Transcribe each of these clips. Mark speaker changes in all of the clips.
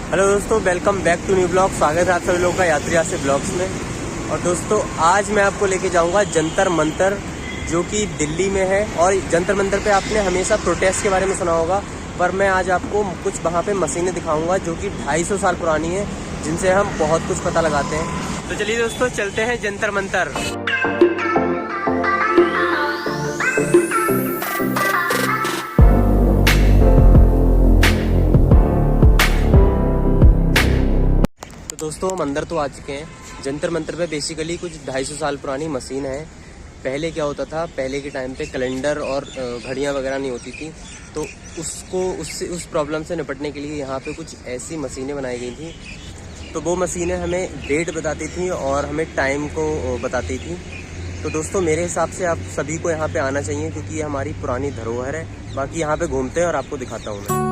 Speaker 1: Hello दोस्तों, welcome back to new blog. स्वागत है आप सभी लोगों का यात्री से ब्लॉग्स में। और दोस्तों आज मैं आपको लेके जाऊंगा जंतर मंतर, जो कि दिल्ली में है। और जंतर मंतर पे आपने हमेशा प्रोटेस्ट के बारे में सुना होगा, पर मैं आज आपको कुछ वहाँ पे मशीनें दिखाऊंगा जो कि 250 साल पुरानी है, जिनसे हम बहुत कुछ पता लगाते हैं। तो चलिए दोस्तों, चलते हैं जंतर मंतर। दोस्तों हम अंदर तो आ चुके हैं। जंतर मंतर पे बेसिकली कुछ 250 साल पुरानी मशीन है। पहले क्या होता था, पहले के टाइम पे कैलेंडर और घड़ियां वगैरह नहीं होती थी, तो उस प्रॉब्लम से निपटने के लिए यहाँ पे कुछ ऐसी मशीनें बनाई गई थी। तो वो मशीनें हमें डेट बताती थी और हमें टाइम को बताती थी। तो दोस्तों मेरे हिसाब से आप सभी को यहाँ पे आना चाहिए, क्योंकि ये हमारी पुरानी धरोहर है। बाकी यहाँ पे घूमते हैं और आपको दिखाता हूँ मैं।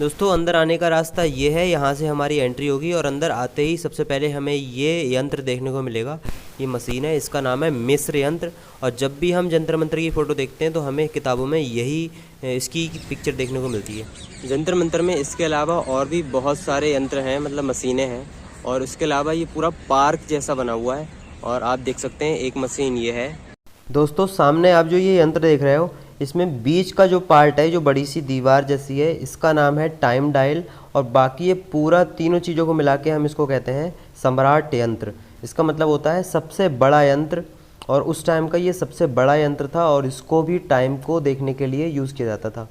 Speaker 1: दोस्तों अंदर आने का रास्ता ये है, यहाँ से हमारी एंट्री होगी और अंदर आते ही सबसे पहले हमें ये यंत्र देखने को मिलेगा। ये मशीन है, इसका नाम है मिस्र यंत्र। और जब भी हम जंतर मंतर की फ़ोटो देखते हैं तो हमें किताबों में यही इसकी पिक्चर देखने को मिलती है। जंतर मंतर में इसके अलावा और भी बहुत सारे यंत्र हैं, मतलब मशीनें हैं। और इसके अलावा ये पूरा पार्क जैसा बना हुआ है और आप देख सकते हैं एक मशीन ये है। दोस्तों सामने आप जो ये यंत्र देख रहे हो, इसमें बीच का जो पार्ट है, जो बड़ी सी दीवार जैसी है, इसका नाम है टाइम डायल। और बाकी ये पूरा तीनों चीज़ों को मिला के हम इसको कहते हैं सम्राट यंत्र। इसका मतलब होता है सबसे बड़ा यंत्र, और उस टाइम का ये सबसे बड़ा यंत्र था और इसको भी टाइम को देखने के लिए यूज़ किया जाता था।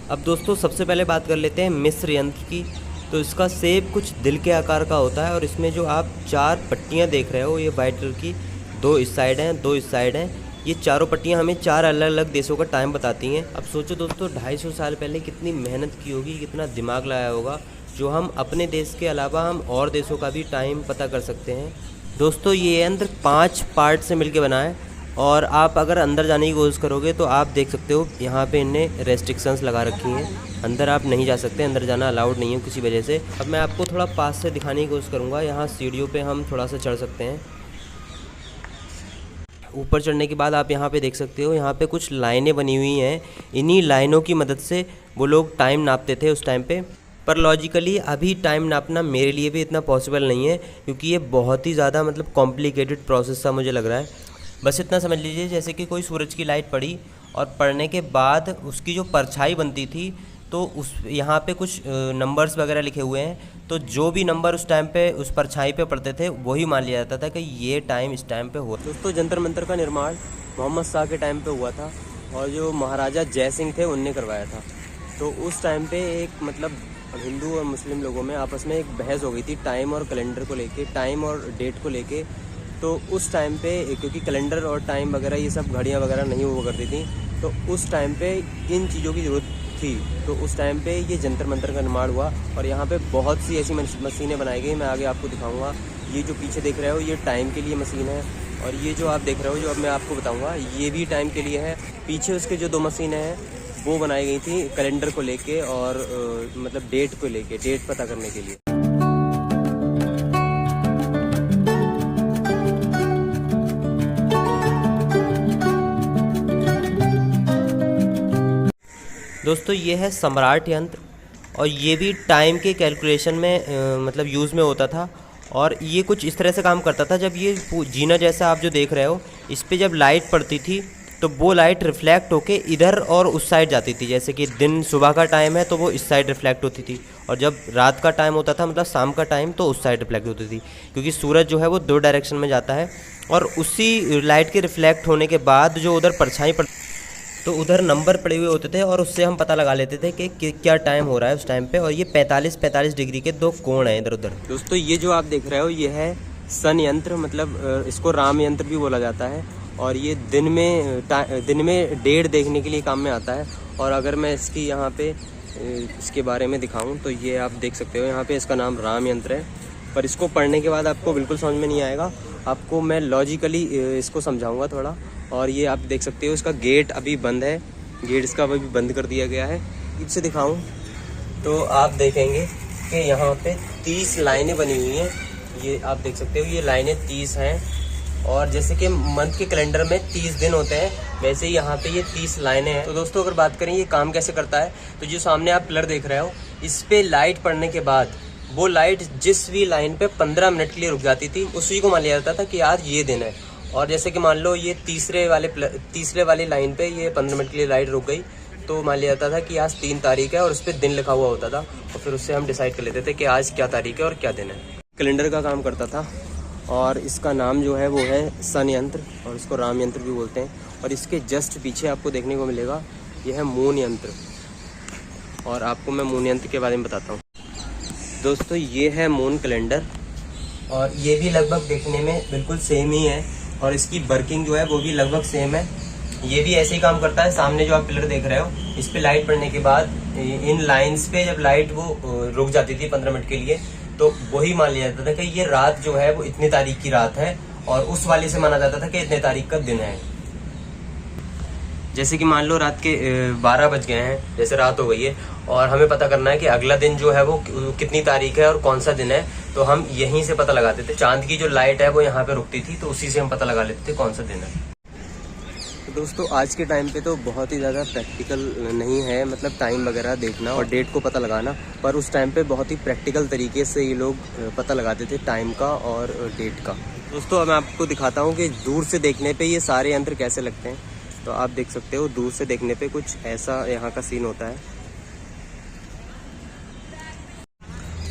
Speaker 1: अब दोस्तों सबसे पहले बात कर लेते हैं मिस्र यंत्र की। तो इसका शेप कुछ दिल के आकार का होता है और इसमें जो आप 4 पट्टियाँ देख रहे हो, ये वाइट कलर की, 2 इस साइड हैं, 2 इस साइड हैं। ये चारों पट्टियाँ हमें 4 अलग अलग देशों का टाइम बताती हैं। अब सोचो दोस्तों, 250 साल पहले कितनी मेहनत की होगी, कितना दिमाग लगाया होगा, जो हम अपने देश के अलावा हम और देशों का भी टाइम पता कर सकते हैं। दोस्तों ये यंत्र 5 पार्ट से मिलके बना है। और आप अगर अंदर जाने की कोशिश करोगे तो आप देख सकते हो यहाँ पे इनने रेस्ट्रिक्शंस लगा रखी हैं। अंदर आप नहीं जा सकते, अंदर जाना अलाउड नहीं है किसी वजह से। अब मैं आपको थोड़ा पास से दिखाने की कोशिश करूँगा। यहाँ सीढ़ियों पे हम थोड़ा सा चढ़ सकते हैं। ऊपर चढ़ने के बाद आप यहाँ पे देख सकते हो, यहाँ पे कुछ लाइनें बनी हुई हैं। इन्हीं लाइनों की मदद से वो लोग टाइम नापते थे उस टाइम पे। पर लॉजिकली अभी टाइम नापना मेरे लिए भी इतना पॉसिबल नहीं है, क्योंकि ये बहुत ही ज़्यादा मतलब कॉम्प्लिकेटेड प्रोसेस सा मुझे लग रहा है। बस इतना समझ लीजिए जैसे कि कोई सूरज की लाइट पड़ी और पड़ने के बाद उसकी जो परछाई बनती थी, तो उस यहाँ पे कुछ नंबर्स वगैरह लिखे हुए हैं। तो जो भी नंबर उस टाइम पे उस परछाई पे पड़ते थे, वही मान लिया जाता था कि ये टाइम इस टाइम पे हुआ। दोस्तों जंतर मंतर का निर्माण मोहम्मद शाह के टाइम पे हुआ था और जो महाराजा जय सिंह थे उनने करवाया था। तो उस टाइम पे एक मतलब हिंदू और मुस्लिम लोगों में आपस में एक बहस हो गई थी टाइम और कैलेंडर को लेके, टाइम और डेट को लेके। तो उस टाइम पे क्योंकि कैलेंडर और टाइम वगैरह ये सब घड़ियाँ वगैरह नहीं हुआ करती थी, तो उस टाइम पे इन चीज़ों की ज़रूरत थी। तो उस टाइम पे ये जंतर मंतर का निर्माण हुआ और यहाँ पे बहुत सी ऐसी मशीनें बनाई गई। मैं आगे आपको दिखाऊंगा। ये जो पीछे देख रहे हो, ये टाइम के लिए मशीन है। और ये जो आप देख रहे हो, जो अब मैं आपको बताऊंगा, ये भी टाइम के लिए है। पीछे उसके जो 2 मशीनें हैं वो बनाई गई थी कैलेंडर को लेके और मतलब डेट को लेके, डेट पता करने के लिए। दोस्तों ये है सम्राट यंत्र और ये भी टाइम के कैलकुलेशन में मतलब यूज़ में होता था। और ये कुछ इस तरह से काम करता था, जब ये जीना जैसा आप जो देख रहे हो, इस पे जब लाइट पड़ती थी तो वो लाइट रिफ्लेक्ट होके इधर और उस साइड जाती थी। जैसे कि दिन सुबह का टाइम है तो वो इस साइड रिफ्लेक्ट होती थी, और जब रात का टाइम होता था मतलब शाम का टाइम, तो उस साइड रिफ्लेक्ट होती थी। क्योंकि सूरज जो है वो 2 डायरेक्शन में जाता है और उसी लाइट के रिफ्लेक्ट होने के बाद जो उधर परछाई पड़, तो उधर नंबर पड़े हुए होते थे और उससे हम पता लगा लेते थे कि क्या टाइम हो रहा है उस टाइम पे। और ये 45 डिग्री के 2 कोण हैं इधर उधर। दोस्तों ये जो आप देख रहे हो, ये है सन यंत्र, मतलब इसको राम यंत्र भी बोला जाता है। और ये दिन में डेट देखने के लिए काम में आता है। और अगर मैं इसकी यहाँ पे इसके बारे में दिखाऊं तो ये आप देख सकते हो यहाँ पे इसका नाम राम यंत्र है, पर इसको पढ़ने के बाद आपको बिल्कुल समझ में नहीं आएगा। आपको मैं लॉजिकली इसको समझाऊंगा थोड़ा। और ये आप देख सकते हो इसका गेट अभी बंद है, गेट इसका अभी बंद कर दिया गया है। इससे दिखाऊं तो आप देखेंगे कि यहाँ पे 30 लाइनें बनी हुई हैं। ये आप देख सकते हो ये लाइनें 30 हैं, और जैसे कि मंथ के कैलेंडर में 30 दिन होते हैं, वैसे ही यहाँ पे ये 30 लाइनें हैं। तो दोस्तों अगर बात करें ये काम कैसे करता है, तो जो सामने आप पिलर देख रहे हो, इस पे लाइट पड़ने के बाद वो लाइट जिस भी लाइन पे 15 मिनट के लिए रुक जाती थी, उसी को मान लिया जाता था कि आज ये दिन है। और जैसे कि मान लो ये तीसरे वाली लाइन पे ये 15 मिनट के लिए लाइट रुक गई, तो मान लिया जाता था कि आज 3 तारीख है, और उस पर दिन लिखा हुआ होता था, और फिर उससे हम डिसाइड कर लेते थे कि आज क्या तारीख है और क्या दिन है। कैलेंडर का काम करता था, और इसका नाम जो है वो है सन यंत्र, और इसको राम यंत्र भी बोलते हैं। और इसके जस्ट पीछे आपको देखने को मिलेगा यह है मून यंत्र, और आपको मैं मून यंत्र के बारे में बताता हूँ। दोस्तों ये है मून कैलेंडर, और ये भी लगभग देखने में बिल्कुल सेम ही है, और इसकी वर्किंग जो है वो भी लगभग सेम है। ये भी ऐसे ही काम करता है। सामने जो आप पिलर देख रहे हो, इस पे लाइट पड़ने के बाद इन लाइंस पे जब लाइट वो रुक जाती थी 15 मिनट के लिए, तो वही मान लिया जाता था कि ये रात जो है वो इतनी तारीख की रात है, और उस वाले से माना जाता था कि इतने तारीख का दिन है। जैसे कि मान लो रात के 12 बज गए हैं, जैसे रात हो गई है, और हमें पता करना है कि अगला दिन जो है वो कितनी तारीख है और कौन सा दिन है, तो हम यहीं से पता लगाते थे। चांद की जो लाइट है वो यहाँ पे रुकती थी, तो उसी से हम पता लगा लेते थे कौन सा दिन है। तो दोस्तों आज के टाइम पे तो बहुत ही ज़्यादा प्रैक्टिकल नहीं है, मतलब टाइम वगैरह देखना और डेट को पता लगाना, पर उस टाइम पे बहुत ही प्रैक्टिकल तरीके से ये लोग पता लगाते थे टाइम का और डेट का। दोस्तों अब मैं आपको दिखाता हूँ कि दूर से देखने पे ये सारे यंत्र कैसे लगते हैं। तो आप देख सकते हो दूर से देखने पे कुछ ऐसा यहाँ का सीन होता है।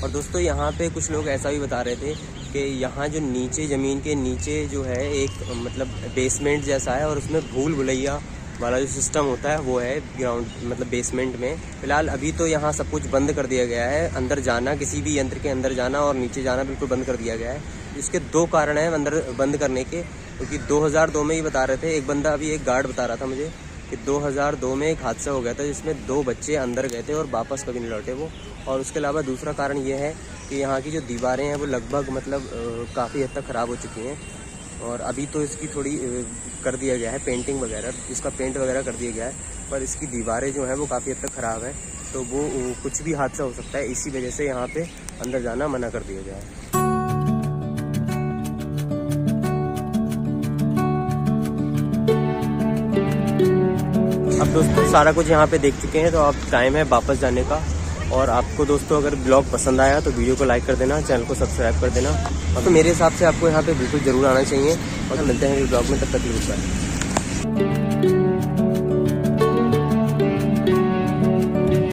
Speaker 1: और दोस्तों यहाँ पे कुछ लोग ऐसा भी बता रहे थे कि यहाँ जो नीचे ज़मीन के नीचे जो है एक मतलब बेसमेंट जैसा है, और उसमें भूल भुलैया वाला जो सिस्टम होता है वो है ग्राउंड मतलब बेसमेंट में। फ़िलहाल अभी तो यहाँ सब कुछ बंद कर दिया गया है, अंदर जाना, किसी भी यंत्र के अंदर जाना और नीचे जाना बिल्कुल बंद कर दिया गया है। इसके 2 कारण हैं अंदर बंद करने के, क्योंकि 2002 में ही बता रहे थे, एक बंदा अभी एक गार्ड बता रहा था मुझे कि 2002 में एक हादसा हो गया था जिसमें 2 बच्चे अंदर गए थे और वापस कभी नहीं लौटे वो। और उसके अलावा दूसरा कारण ये है कि यहाँ की जो दीवारें हैं वो लगभग मतलब काफ़ी हद तक ख़राब हो चुकी हैं, और अभी तो इसकी थोड़ी कर दिया गया है पेंटिंग वगैरह, इसका पेंट वगैरह कर दिया गया है, पर इसकी दीवारें जो हैं वो काफ़ी हद तक ख़राब है, तो वो कुछ भी हादसा हो सकता है, इसी वजह से यहाँ पे अंदर जाना मना कर दिया गया है। अब दोस्तों सारा कुछ यहाँ पे देख चुके हैं, तो अब टाइम है वापस जाने का। और आपको दोस्तों अगर ब्लॉग पसंद आया तो वीडियो को लाइक कर देना, चैनल को सब्सक्राइब कर देना, और तो मेरे हिसाब से आपको यहाँ पे बिल्कुल ज़रूर आना चाहिए। और मिलते हैं ब्लॉग में, तब तक के लिए बाय।